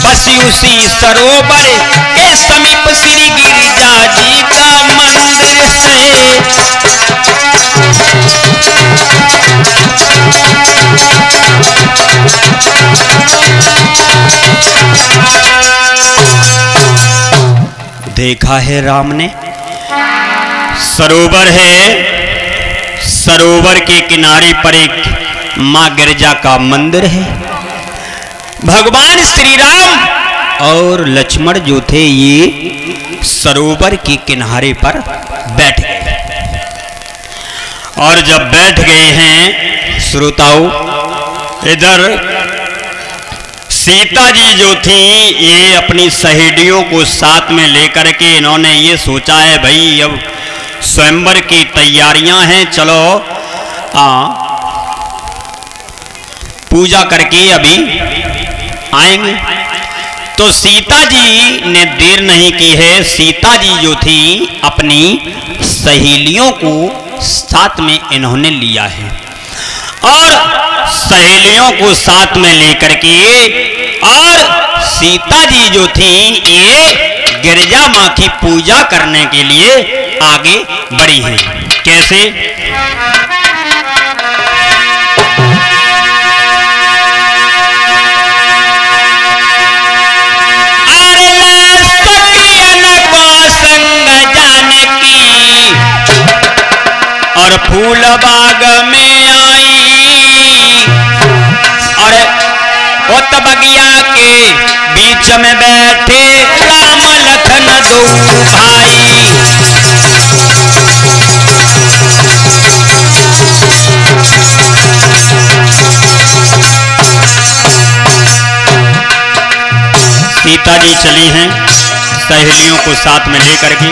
बसी उसी सरोवर के समीप श्री गिरिजा जी का मंदिर है। देखा है राम ने, सरोवर है, सरोवर के किनारे पर एक मां गिरिजा का मंदिर है। भगवान श्री राम और लक्ष्मण जो थे ये सरोवर के किनारे पर बैठ गए। और जब बैठ गए हैं श्रोताओं, इधर सीता जी जो थी ये अपनी सहेलियों को साथ में लेकर के इन्होंने ये सोचा है भाई अब स्वयंवर की तैयारियां हैं, चलो पूजा करके अभी आएंगे। तो सीता जी ने देर नहीं की है। सीता जी जो थी अपनी सहेलियों को साथ में इन्होंने लिया है और सहेलियों को साथ में लेकर के और सीता जी जो थी ये गिरिजा मां की पूजा करने के लिए आगे बढ़ी हैं। कैसे? और फूल बाग में आई और उत बगिया के बीच में बैठे राम लखन दो भाई। सीता जी चली हैं सहेलियों को साथ में लेकर के।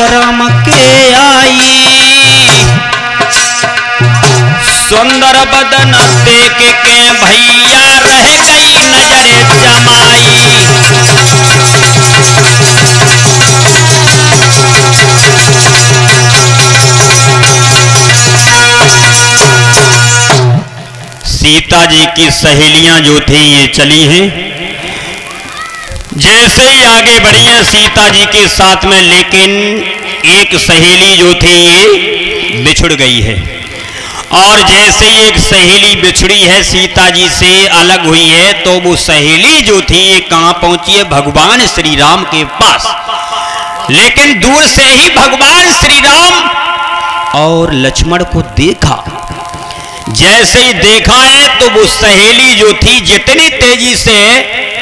राम के आई सुंदर बदन देख के भैया रह गई नजर जमाई। सीता जी की सहेलियां जो थी ये चली हैं। जैसे ही आगे बढ़ी हैं सीता जी के साथ में, लेकिन एक सहेली जो थी ये बिछुड़ गई है। और जैसे ही एक सहेली बिछड़ी है सीता जी से अलग हुई है तो वो सहेली जो थी ये कहां पहुंची है? भगवान श्री राम के पास। लेकिन दूर से ही भगवान श्री राम और लक्ष्मण को देखा। जैसे ही देखा है तो वो सहेली जो थी जितनी तेजी से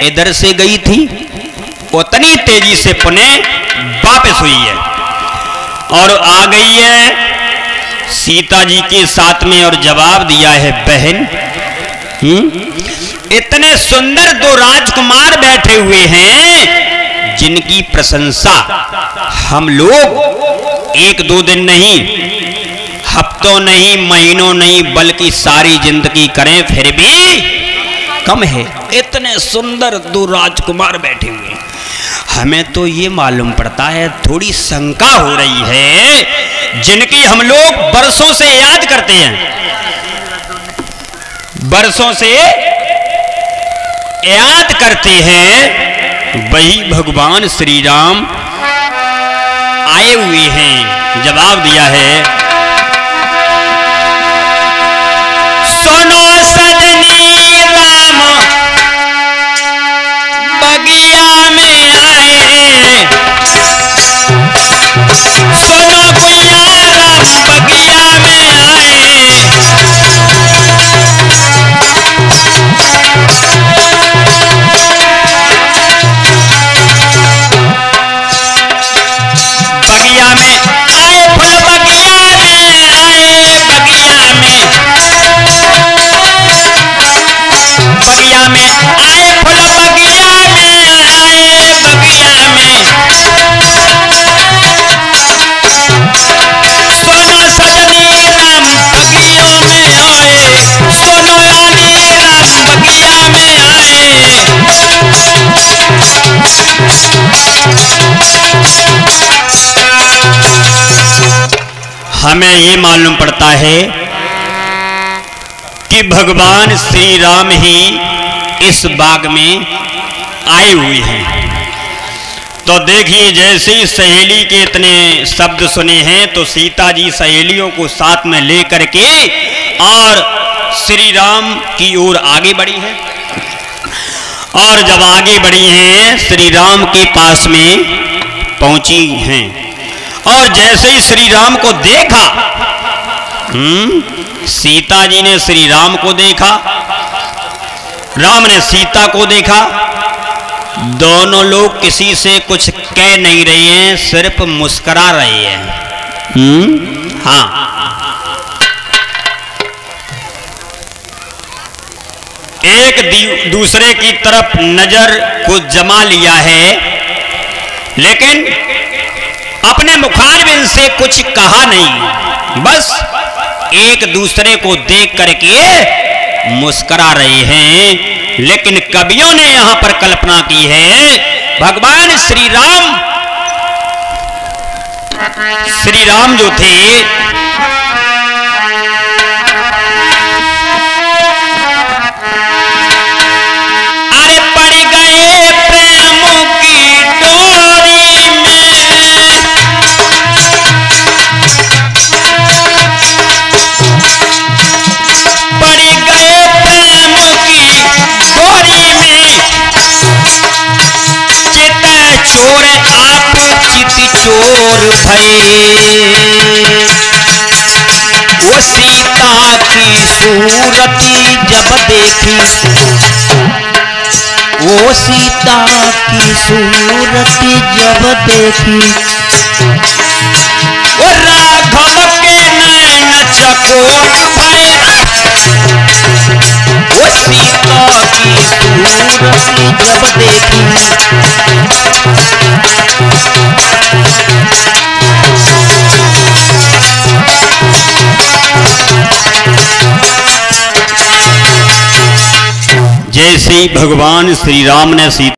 इधर से गई थी उतनी तेजी से पुनः वापस हुई है और आ गई है सीता जी के साथ में और जवाब दिया है, बहन इतने सुंदर दो राजकुमार बैठे हुए हैं जिनकी प्रशंसा हम लोग एक दो दिन नहीं, हफ्तों नहीं, महीनों नहीं, बल्कि सारी जिंदगी करें फिर भी कम है। इतने सुंदर दो राजकुमार बैठे हुए हैं। हमें तो ये मालूम पड़ता है, थोड़ी शंका हो रही है, जिनकी हम लोग बरसों से याद करते हैं, बरसों से याद करते हैं, वही भगवान श्री राम आए हुए हैं। जवाब दिया है, सुनो सजनी राम बगिया में आए, सुनो गुइया राम बगिया में आए, बगिया में आए फूल बगिया हमें ये मालूम पड़ता है कि भगवान श्री राम ही इस बाग में आए हुए हैं। तो देखिए, जैसे ही सहेली के इतने शब्द सुने हैं तो सीता जी सहेलियों को साथ में लेकर के और श्री राम की ओर आगे बढ़ी है। और जब आगे बढ़ी हैं, श्री राम के पास में पहुंची हैं और जैसे ही श्री राम को देखा, सीता जी ने श्री राम को देखा, राम ने सीता को देखा। दोनों लोग किसी से कुछ कह नहीं रहे हैं, सिर्फ मुस्कुरा रहे हैं। हाँ, एक दूसरे की तरफ नजर को जमा लिया है, लेकिन अपने मुखारबिंद से कुछ कहा नहीं, बस एक दूसरे को देख करके मुस्कुरा रहे हैं। लेकिन कवियों ने यहां पर कल्पना की है, भगवान श्री राम जो थे अरे पड़ गए प्रेम की डोरी में, पड़ गए प्रेम की डोरी में, चित चोर आप चित चोर भये, वो सीता की सूरती जब देखी, वो सीता की सूरती जब देखी, वो राघव के नैन चकोर भये, वो सीता की सूरती जब देखी। जैसे भगवान श्री राम ने सीता